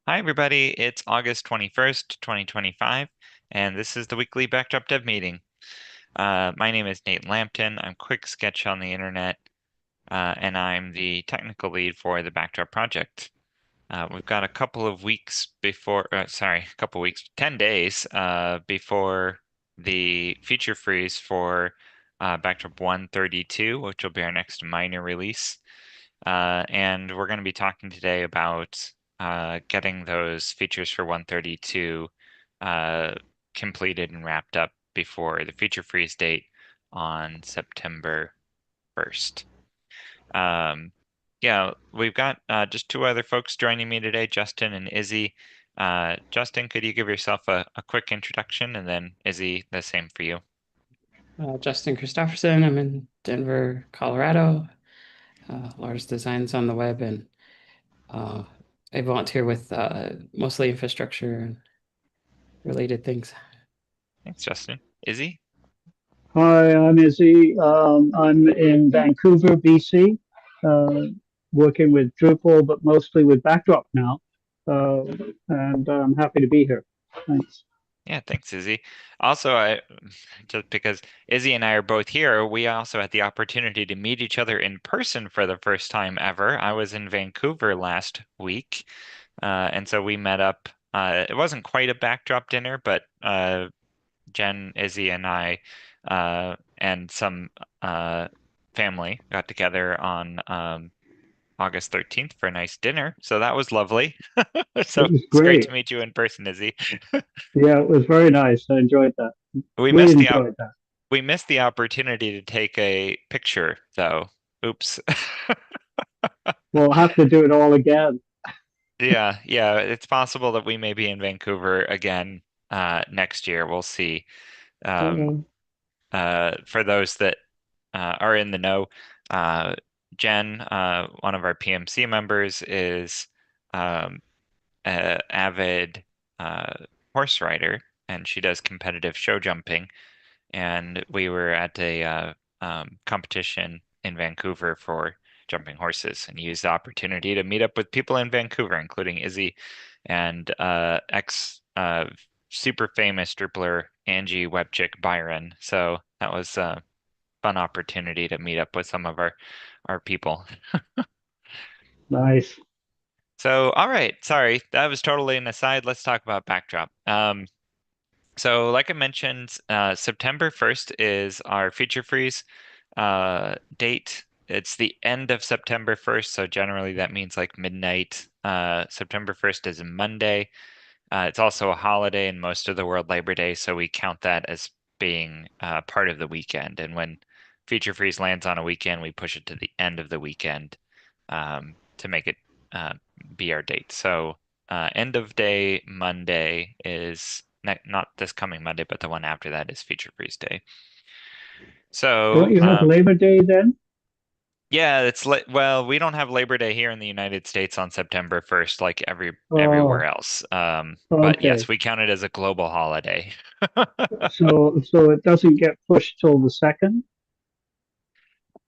Hi, everybody. It's August 21st, 2025, and this is the weekly Backdrop Dev meeting. My name is Nate Lampton. I'm Quick Sketch on the internet, and I'm the technical lead for the Backdrop project. We've got a couple of weeks before, a couple weeks, 10 days before the feature freeze for Backdrop 132, which will be our next minor release. And we're going to be talking today about getting those features for 132 uh, completed and wrapped up before the feature freeze date on September 1st. Yeah, we've got just two other folks joining me today, Justin and Izzy. Justin, could you give yourself a quick introduction, and then Izzy, the same for you? Justin Christopherson. I'm in Denver, Colorado. Lars Designs on the web, and uh, I volunteer with mostly infrastructure and related things. Thanks, Justin. Izzy? Hi, I'm Izzy. I'm in Vancouver, BC, uh, working with Drupal, but mostly with Backdrop now. Uh, and I'm happy to be here. Thanks. Yeah, thanks, Izzy. Also, I just because Izzy and I are both here, we also had the opportunity to meet each other in person for the first time ever. I was in Vancouver last week, and so we met up. It wasn't quite a backdrop dinner, but Jen, Izzy, and I, and some family got together on August 13th for a nice dinner. So that was lovely. So It was it's great great. to meet you in person, Izzy. Yeah, it was very nice. I enjoyed that. We We missed the op enjoyed that. we missed the opportunity to take a picture, though. Oops. We'll have to do it all again. Yeah, it's possible that we may be in Vancouver again next year. We'll see. Um, Uh, for those that are in the know, uh, Jen, one of our PMC members, is um, an avid uh, horse rider, and she does competitive show jumping. And we were at a competition in Vancouver for jumping horses and used the opportunity to meet up with people in Vancouver, including Izzy and ex super famous dribbler Angie Webchick Byron. So that was a fun opportunity to meet up with some of our people. nice. So, all right, sorry, that was totally an aside. Let's talk about Backdrop. So, like I mentioned, September 1st is our feature freeze date. It's the end of September 1st, so generally that means like midnight. September 1st is a Monday. It's also a holiday in most of the world, Labor Day, so we count that as being part of the weekend. And when feature freeze lands on a weekend, we push it to the end of the weekend to make it uh, be our date. So end of day Monday is not this coming Monday, but the one after that is feature freeze day. Don't So you have Labor Day then? yeah, well, we don't have Labor Day here in the United States on September 1st like everywhere Oh, else. But okay. yes, we count it as a global holiday. So it doesn't get pushed till the second?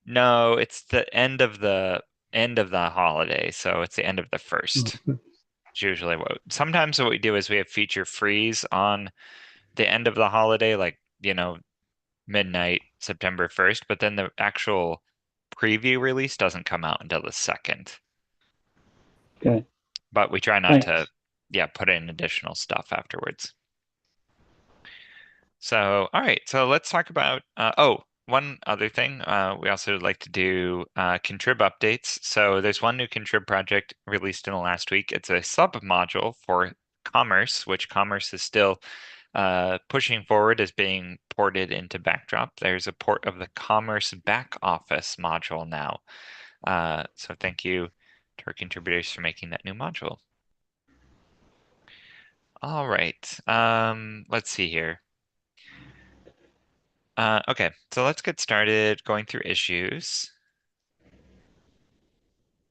No, it's the end of the holiday, so it's the end of the first. It's usually sometimes what we do is we have feature freeze on the end of the holiday, like, midnight September 1st, but then the actual preview release doesn't come out until the second. Okay, But we try not to, thanks. yeah, put in additional stuff afterwards. So, all right, so let's talk about, one other thing. We also like to do contrib updates. So there's one new contrib project released in the last week. It's a sub module for Commerce, which Commerce is still pushing forward as being ported into Backdrop. There's a port of the Commerce back office module now. So thank you to our contributors for making that new module. All right, let's see here. Okay, so let's get started going through issues.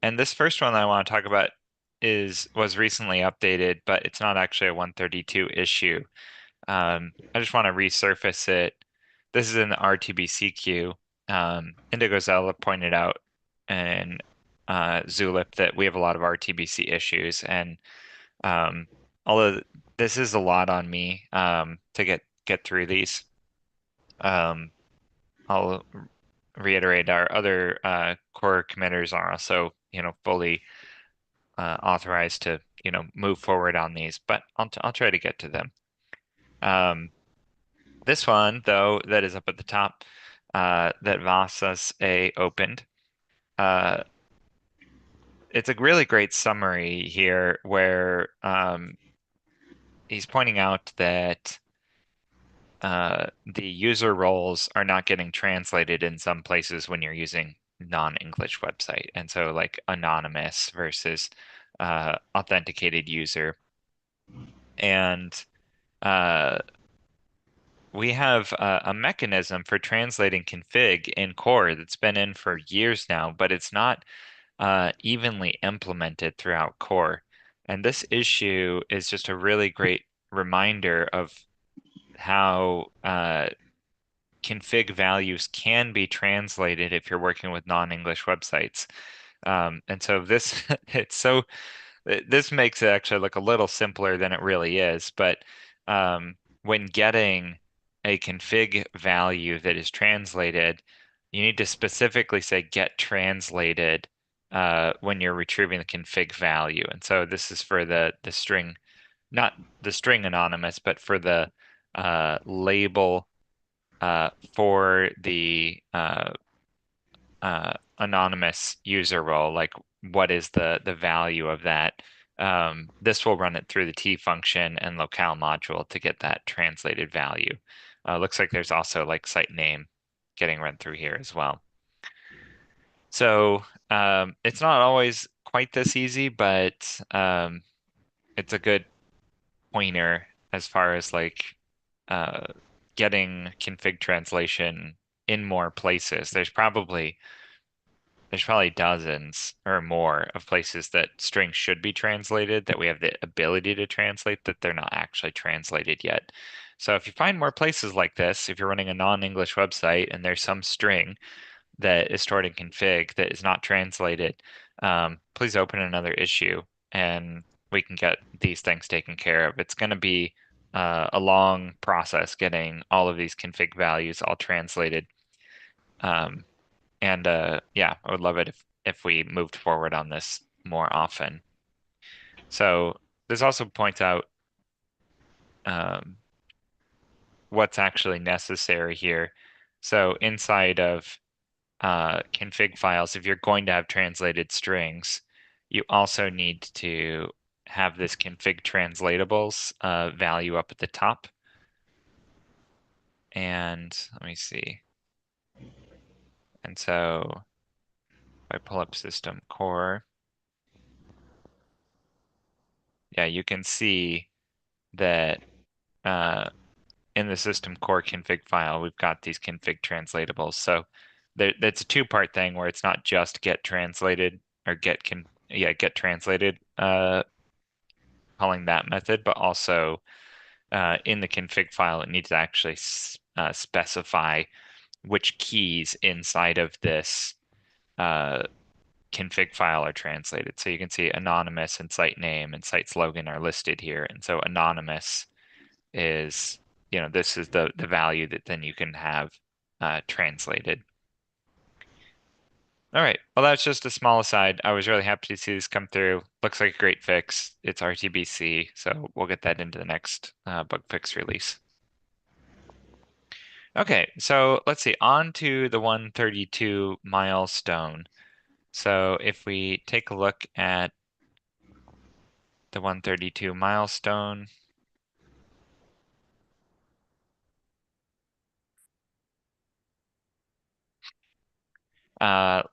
And this first one I want to talk about was recently updated, but it's not actually a 132 issue. I just want to resurface it. This is in the RTBCQ. Indigo Zella pointed out in Zulip that we have a lot of RTBC issues, and Although this is a lot on me to get through these. I'll reiterate our other core committers are also, fully authorized to, move forward on these, but I'll try to get to them. This one, though, that is up at the top, that Vasas A opened, it's a really great summary here where he's pointing out that the user roles are not getting translated in some places when you're using non-English website. And so like anonymous versus authenticated user. And we have a mechanism for translating config in core that's been in for years now, but it's not evenly implemented throughout core. And this issue is just a really great reminder of how config values can be translated if you're working with non-English websites. And so this this makes it actually look a little simpler than it really is. But when getting a config value that is translated, you need to specifically say get translated when you're retrieving the config value. And so this is for the string, not the string anonymous, but for the label for the anonymous user role, like what is the value of that? This will run it through the T function and locale module to get that translated value. Looks like there's also like site name getting run through here as well. So it's not always quite this easy, but it's a good pointer as far as like getting config translation in more places. There's probably dozens or more of places that strings should be translated that we have the ability to translate that they're not actually translated yet. So if you find more places like this, if you're running a non-English website and there's some string that is stored in config that is not translated, please open another issue and we can get these things taken care of. It's going to be a long process getting all of these config values all translated. And yeah, I would love it if we moved forward on this more often. So this also points out what's actually necessary here. So inside of config files, if you're going to have translated strings, you also need to have this config translatables value up at the top. And let me see. And so if I pull up system core, yeah, you can see that in the system core config file, we've got these config translatables. So that's a two-part thing where it's not just get translated or get translated, calling that method, but also in the config file, it needs to actually specify which keys inside of this config file are translated. So you can see anonymous and site name and site slogan are listed here. And so anonymous is, this is the value that then you can have translated. All right, well, that's just a small aside. I was really happy to see this come through. Looks like a great fix. It's RTBC, so we'll get that into the next bug fix release. Okay, so let's see, on to the 132 milestone. So if we take a look at the 132 milestone,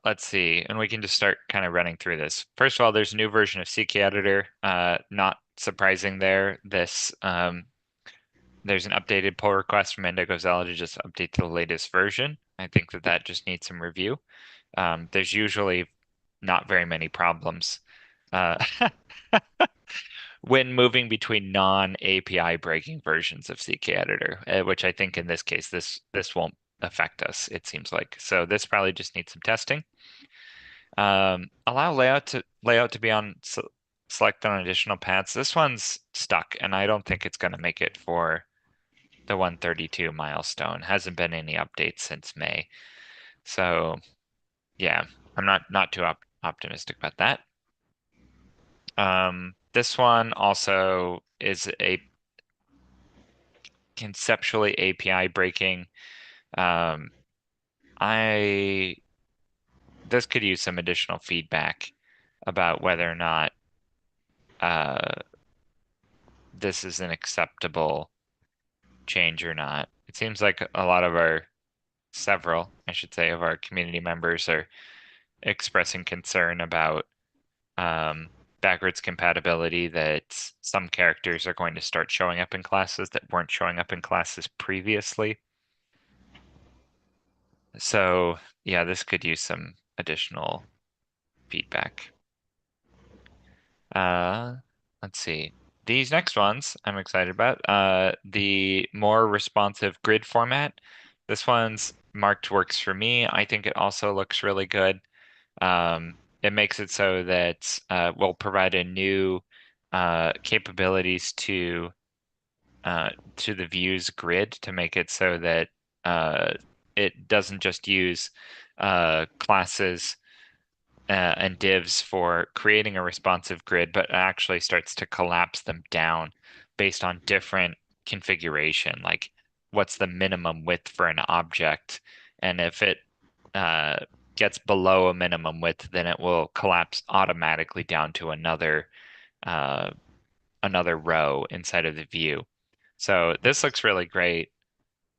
let's see, and we can just start kind of running through this. First of all, there's a new version of CKEditor. Not surprising there. There's an updated pull request from IndigoZella to just update to the latest version. I think that just needs some review. There's usually not very many problems when moving between non-API breaking versions of CKEditor, which I think in this case, this won't affect us, it seems like. So this probably just needs some testing. Allow layout to be on select on additional paths. This one's stuck, and I don't think it's going to make it for the 132 milestone. Hasn't been any updates since May. So yeah, I'm not too optimistic about that. This one also is a conceptually API breaking. This could use some additional feedback about whether or not this is an acceptable change or not. It seems like a lot of several, I should say, of our community members are expressing concern about backwards compatibility, that some characters are going to start showing up in classes that weren't showing up in classes previously. So yeah, this could use some additional feedback. Let's see. These next ones I'm excited about. The more responsive grid format. This one's marked works for me. I think it also looks really good. It makes it so that we'll provide a new capabilities to the views grid to make it so that it doesn't just use classes and divs for creating a responsive grid, but actually starts to collapse them down based on different configuration, like what's the minimum width for an object. And if it gets below a minimum width, then it will collapse automatically down to another row inside of the view. So this looks really great.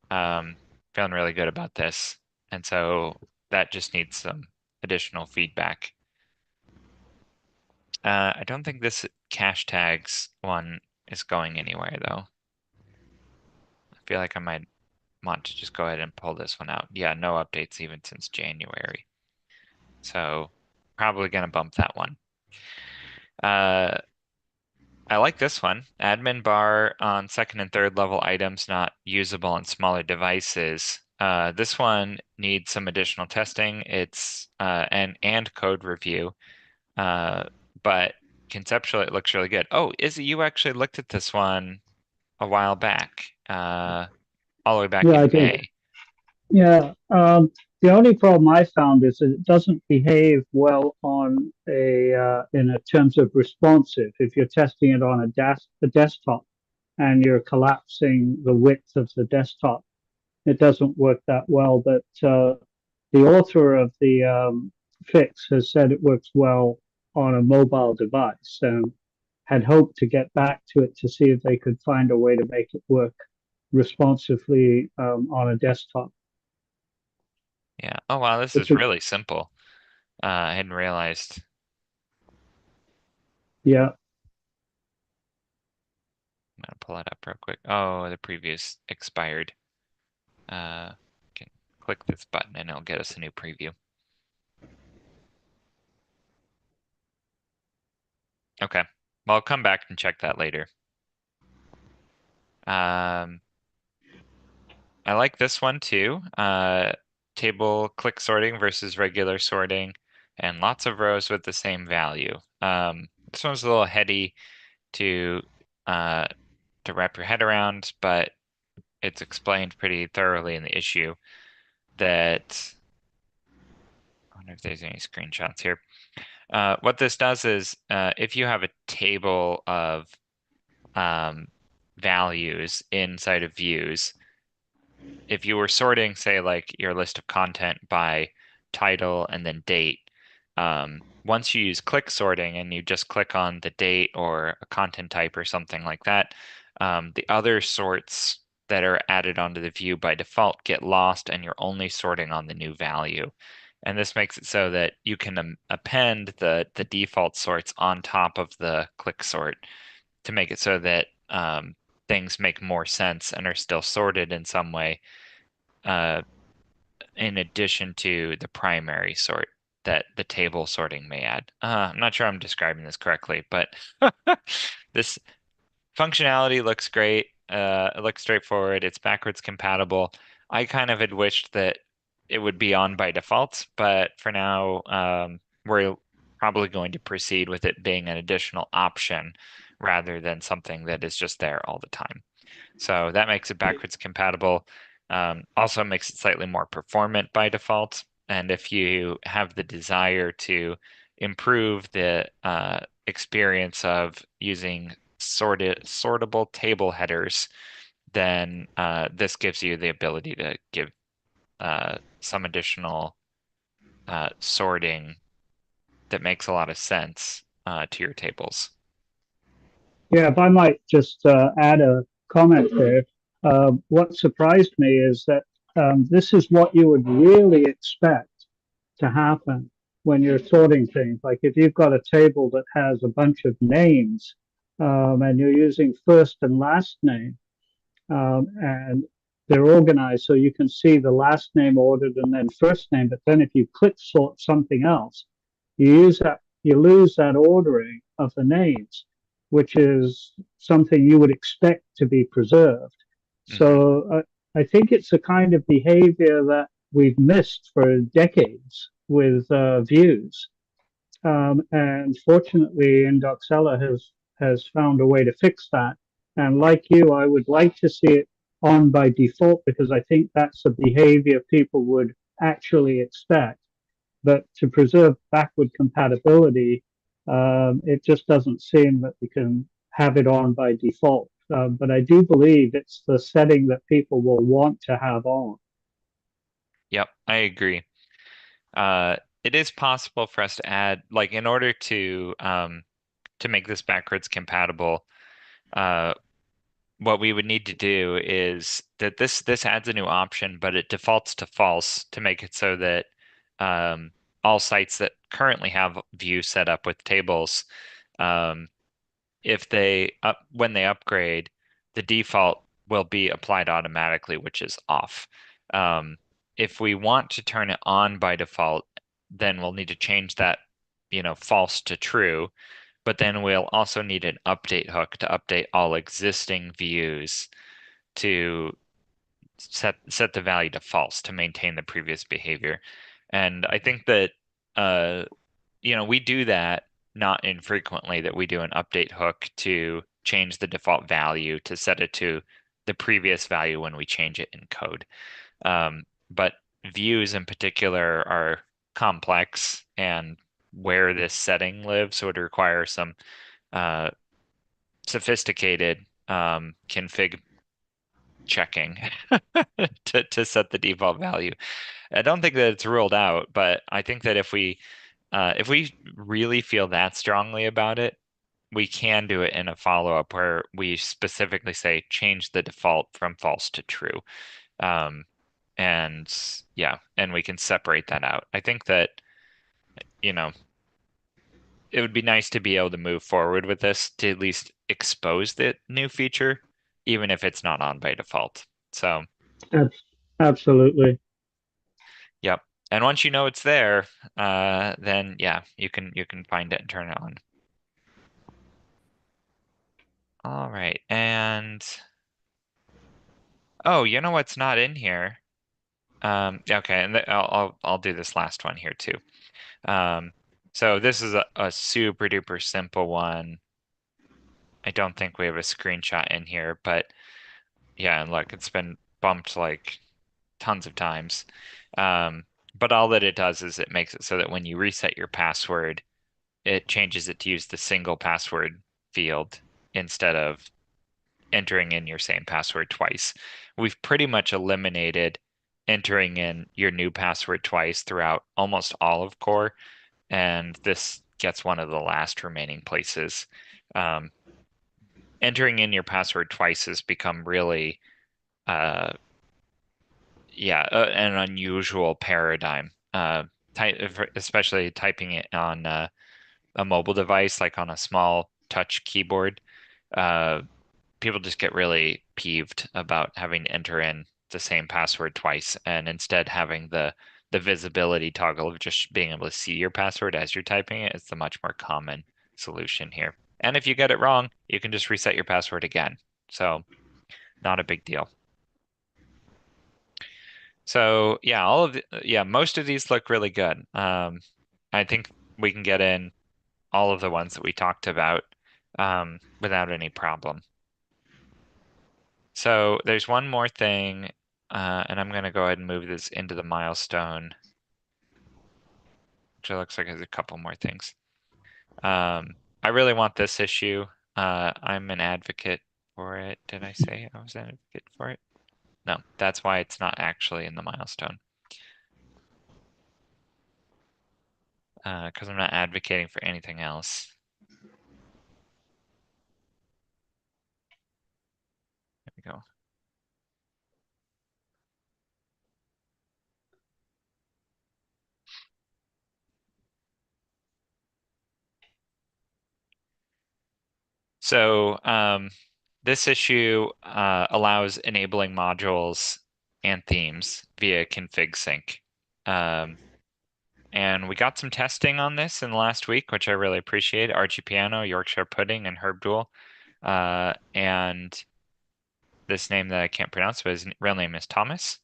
Feeling really good about this. And so that just needs some additional feedback. I don't think this cache tags one is going anywhere though. I feel like I might want to just go ahead and pull this one out. Yeah, no updates even since January. So probably gonna bump that one. I like this one. Admin bar on second and third level items not usable on smaller devices. This one needs some additional testing. It's and code review. But conceptually it looks really good. Oh, Izzy, you actually looked at this one a while back, all the way back Yeah, I in did. May. Yeah. The only problem I found is that it doesn't behave well on in terms of responsive. If you're testing it on a desktop and you're collapsing the width of the desktop, it doesn't work that well. But the author of the fix has said it works well on a mobile device and had hoped to get back to it to see if they could find a way to make it work responsively on a desktop. Yeah. Oh wow, this Which is really simple. I hadn't realized. yeah, I'm gonna pull it up real quick. Oh, the previous expired. Can click this button and it'll get us a new preview. Okay. Well, I'll come back and check that later. I like this one too. Table click sorting versus regular sorting, and lots of rows with the same value. This one's a little heady to wrap your head around, but it's explained pretty thoroughly in the issue that I wonder if there's any screenshots here. What this does is if you have a table of values inside of views, if you were sorting, say, like your list of content by title and then date, once you use click sorting and you just click on the date or a content type or something like that, the other sorts that are added onto the view by default get lost and you're only sorting on the new value. And this makes it so that you can append the default sorts on top of the click sort to make it so that things make more sense and are still sorted in some way, in addition to the primary sort that the table sorting may add. I'm not sure I'm describing this correctly, but this functionality looks great. It looks straightforward. It's backwards compatible. I kind of had wished that it would be on by default, but for now, we're probably going to proceed with it being an additional option rather than something that is just there all the time. So that makes it backwards compatible. Also makes it slightly more performant by default. And if you have the desire to improve the experience of using sortable table headers, then this gives you the ability to give some additional sorting that makes a lot of sense to your tables. Yeah, if I might just add a comment there. What surprised me is that this is what you would really expect to happen when you're sorting things. Like if you've got a table that has a bunch of names and you're using first and last name, and they're organized so you can see the last name ordered and then first name. But then if you click sort something else, you lose that ordering of the names, which is something you would expect to be preserved. So I think it's a kind of behavior that we've missed for decades with views. And fortunately, Indoxella has found a way to fix that. And like you, I would like to see it on by default because I think that's a behavior people would actually expect. But to preserve backward compatibility, it just doesn't seem that we can have it on by default. But I do believe it's the setting that people will want to have on. Yep, I agree. It is possible for us to add, like, in order to make this backwards compatible, what we would need to do is that this adds a new option, but it defaults to false to make it so that all sites that currently have view set up with tables, if when they upgrade, the default will be applied automatically, which is off. If we want to turn it on by default, then we'll need to change that, false to true. But then we'll also need an update hook to update all existing views to set the value to false to maintain the previous behavior. And I think that we do that not infrequently, that we do an update hook to change the default value to set it to the previous value when we change it in code. But views in particular are complex, and where this setting lives would require some sophisticated config checking to set the default value. I don't think that it's ruled out, but I think that if we really feel that strongly about it, we can do it in a follow-up where we specifically say change the default from false to true. And we can separate that out. I think that, it would be nice to be able to move forward with this to at least expose the new feature, even if it's not on by default. So, Absolutely. yep. And once you know it's there, then yeah, you can find it and turn it on. All right, and oh, you know what's not in here? Okay, and I'll do this last one here too. So this is a super duper simple one. I don't think we have a screenshot in here, but yeah, and look, it's been bumped like tons of times. But all that it does is it makes it so that when you reset your password, it changes it to use the single password field instead of entering in your same password twice. We've pretty much eliminated entering in your new password twice throughout almost all of Core, and this gets one of the last remaining places. Entering in your password twice has become really an unusual paradigm. Especially typing it on a mobile device, like on a small touch keyboard. People just get really peeved about having to enter in the same password twice, and instead having the visibility toggle of just being able to see your password as you're typing it is the much more common solution here. And if you get it wrong, you can just reset your password again. So not a big deal. So yeah, most of these look really good. I think we can get in all of the ones that we talked about without any problem. So there's one more thing, and I'm going to go ahead and move this into the milestone, which it looks like there's a couple more things. I really want this issue. I'm an advocate for it. Did I say I was an advocate for it? No, that's why it's not actually in the milestone. Because I'm not advocating for anything else. There we go. So this issue allows enabling modules and themes via config sync. And we got some testing on this in the last week, which I really appreciate. Archie Piano, Yorkshire Pudding, and Herb Duel. And this name that I can't pronounce, but his real name is Thomas.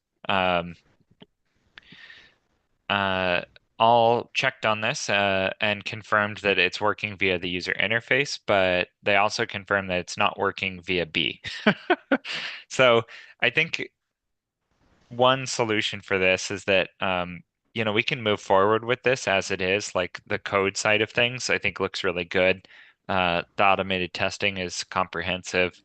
All checked on this and confirmed that it's working via the user interface, but they also confirmed that it's not working via B. So I think one solution for this is that we can move forward with this as it is, like the code side of things, I think looks really good. The automated testing is comprehensive.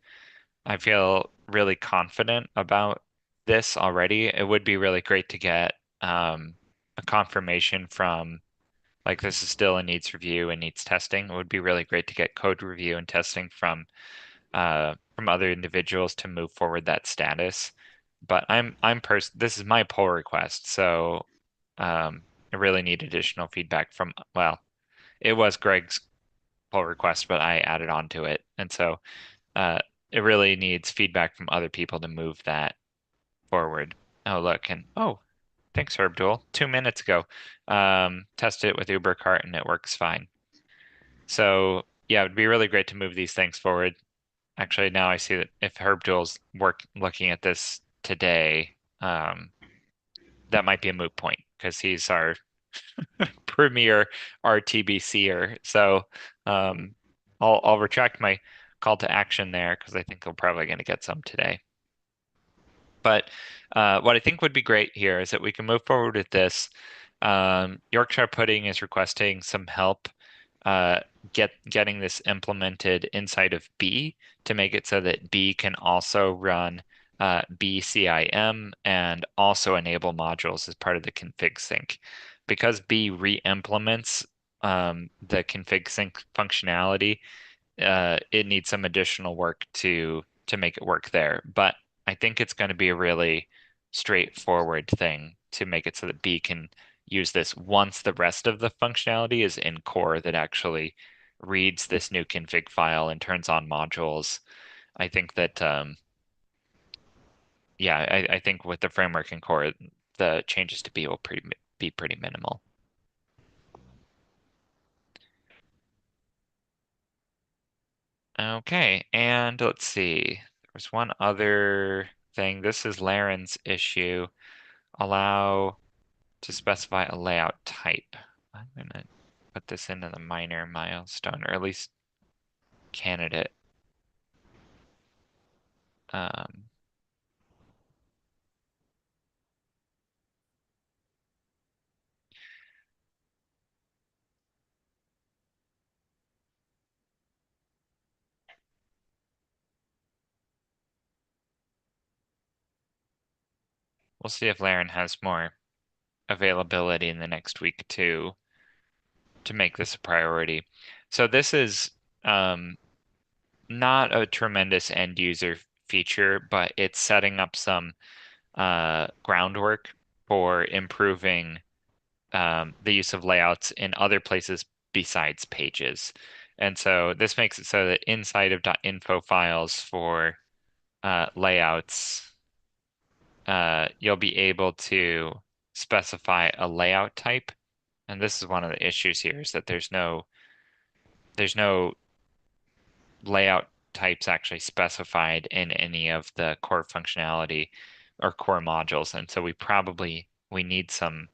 I feel really confident about this already. It would be really great to get a confirmation from, like, this is still a needs review and needs testing. It would be really great to get code review and testing from other individuals to move forward that status. But this is my pull request, so I really need additional feedback from, well, it was Greg's pull request, but I added on to it. And so it really needs feedback from other people to move that forward. Oh, look, and thanks, Herb Duel. 2 minutes ago, tested it with UberCart and it works fine. So yeah, it would be really great to move these things forward. Actually, now I see that if Herb Duel's looking at this today, that might be a moot point because he's our premier RTBCer. So I'll retract my call to action there because I think we're probably going to get some today. But what I think would be great here is that we can move forward with this. Yorkshire Pudding is requesting some help getting this implemented inside of B to make it so that B can also run BCIM and also enable modules as part of the config sync. Because B re-implements the config sync functionality, it needs some additional work to make it work there. But I think it's going to be a really straightforward thing to make it so that B can use this once the rest of the functionality is in core that actually reads this new config file and turns on modules. I think that I think with the framework in core, the changes to B will be pretty minimal. Okay, and let's see. There was one other thing. This is Laren's issue. Allow to specify a layout type. I'm gonna put this into the minor milestone, or at least candidate. We'll see if Laren has more availability in the next week to make this a priority. So this is not a tremendous end user feature, but it's setting up some groundwork for improving the use of layouts in other places besides pages. And so this makes it so that inside of .info files for layouts, you'll be able to specify a layout type. And this is one of the issues here, is that there's no layout types actually specified in any of the core functionality or core modules. And so we need some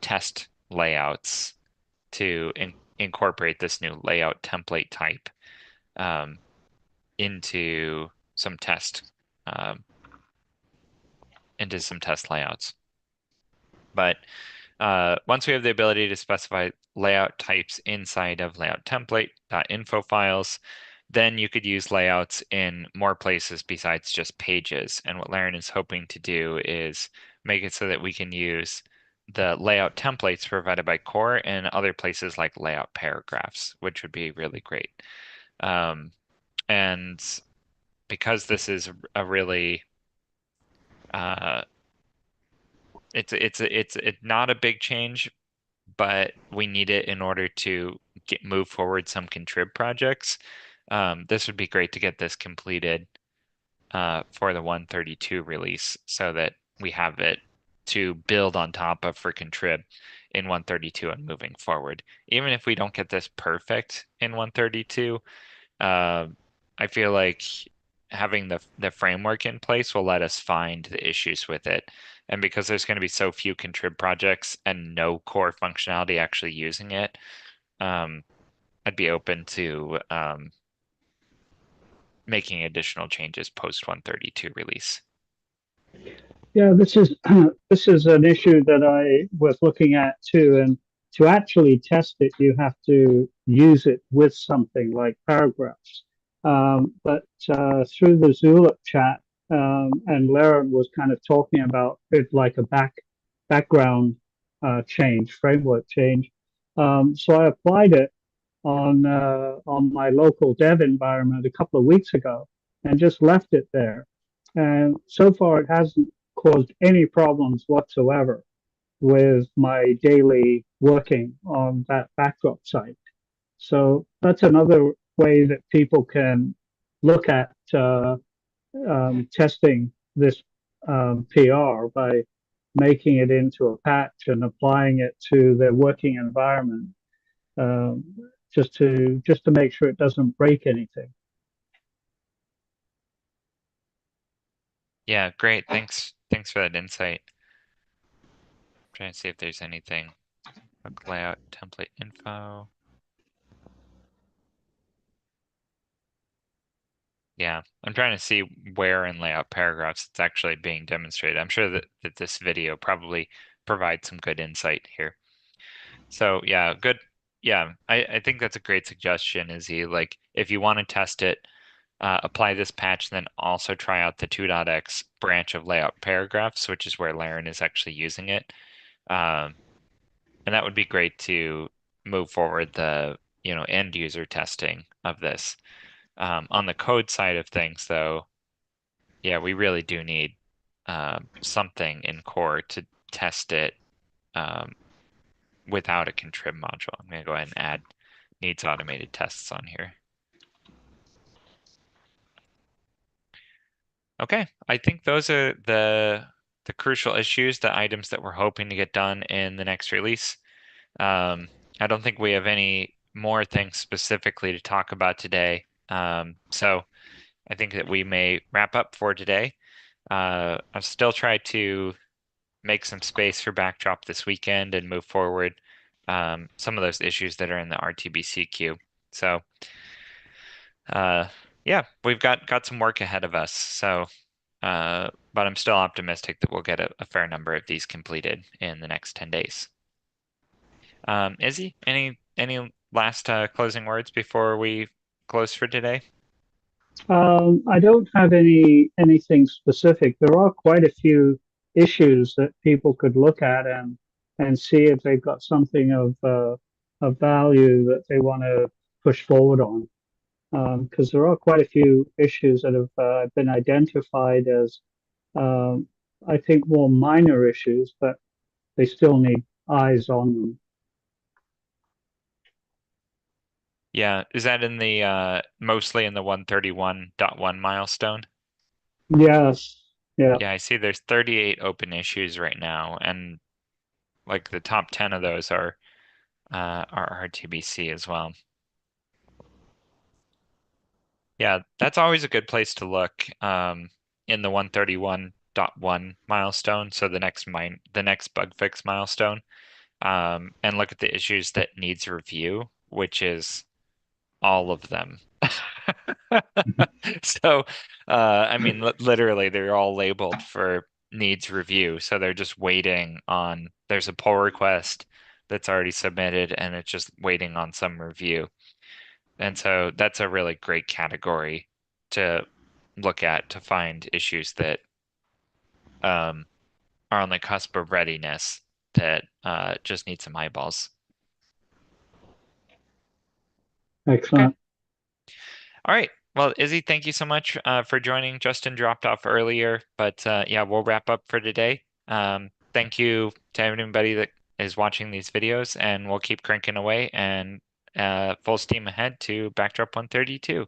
test layouts to incorporate this new layout template type into some test layouts. But once we have the ability to specify layout types inside of layout template.info files, then you could use layouts in more places besides just pages. And what Laren is hoping to do is make it so that we can use the layout templates provided by Core in other places like layout paragraphs, which would be really great. And because this is a really it's not a big change, but we need it in order to move forward some contrib projects. This would be great to get this completed for the 132 release so that we have it to build on top of for contrib in 132 and moving forward. Even if we don't get this perfect in 132, I feel like having the framework in place will let us find the issues with it. And because there's going to be so few contrib projects and no core functionality actually using it, I'd be open to making additional changes post 132 release. Yeah, this is this is an issue that I was looking at too, and to actually test it, you have to use it with something like paragraphs. But through the Zulip chat, and Laren was kind of talking about it like a background change, framework change. So I applied it on my local dev environment a couple of weeks ago, and just left it there. And so far, it hasn't caused any problems whatsoever with my daily working on that backdrop site. So that's another way that people can look at testing this PR by making it into a patch and applying it to their working environment, um, just to make sure it doesn't break anything. Yeah, great. Thanks for that insight. I'm trying to see if there's anything like layout template info. Yeah, I'm trying to see where in layout paragraphs it's actually being demonstrated. I'm sure that this video probably provides some good insight here. So yeah, good. Yeah, I think that's a great suggestion, Izzy. Like if you want to test it, apply this patch, and then also try out the 2.x branch of layout paragraphs, which is where Laren is actually using it. And that would be great to move forward the end user testing of this. On the code side of things, though, yeah, we really do need something in core to test it without a contrib module. I'm going to go ahead and add needs automated tests on here. Okay, I think those are the crucial issues, the items that we're hoping to get done in the next release. I don't think we have any more things specifically to talk about today. So I think that we may wrap up for today. I'll still try to make some space for Backdrop this weekend and move forward some of those issues that are in the RTBC queue. So yeah, we've got some work ahead of us. So but I'm still optimistic that we'll get a fair number of these completed in the next 10 days. Izzy, any last closing words before we close for today? I don't have anything specific. There are quite a few issues that people could look at and see if they've got something of value that they want to push forward on. Because there are quite a few issues that have been identified as, I think, more minor issues, but they still need eyes on them. Yeah, is that in the mostly in the 131.1 milestone? Yes. Yeah. Yeah, I see there's 38 open issues right now, and like the top 10 of those are RTBC as well. Yeah, that's always a good place to look in the 131.1 milestone, so the next bug fix milestone. and look at the issues that needs review, which is all of them. So, I mean, literally, they're all labeled for needs review. So they're just waiting on, there's a pull request that's already submitted and it's just waiting on some review. And so that's a really great category to look at to find issues that are on the cusp of readiness that just need some eyeballs. Excellent. All right. Well, Izzy, thank you so much for joining. Justin dropped off earlier, but yeah, we'll wrap up for today. Thank you to everybody that is watching these videos, and we'll keep cranking away and full steam ahead to Backdrop 132.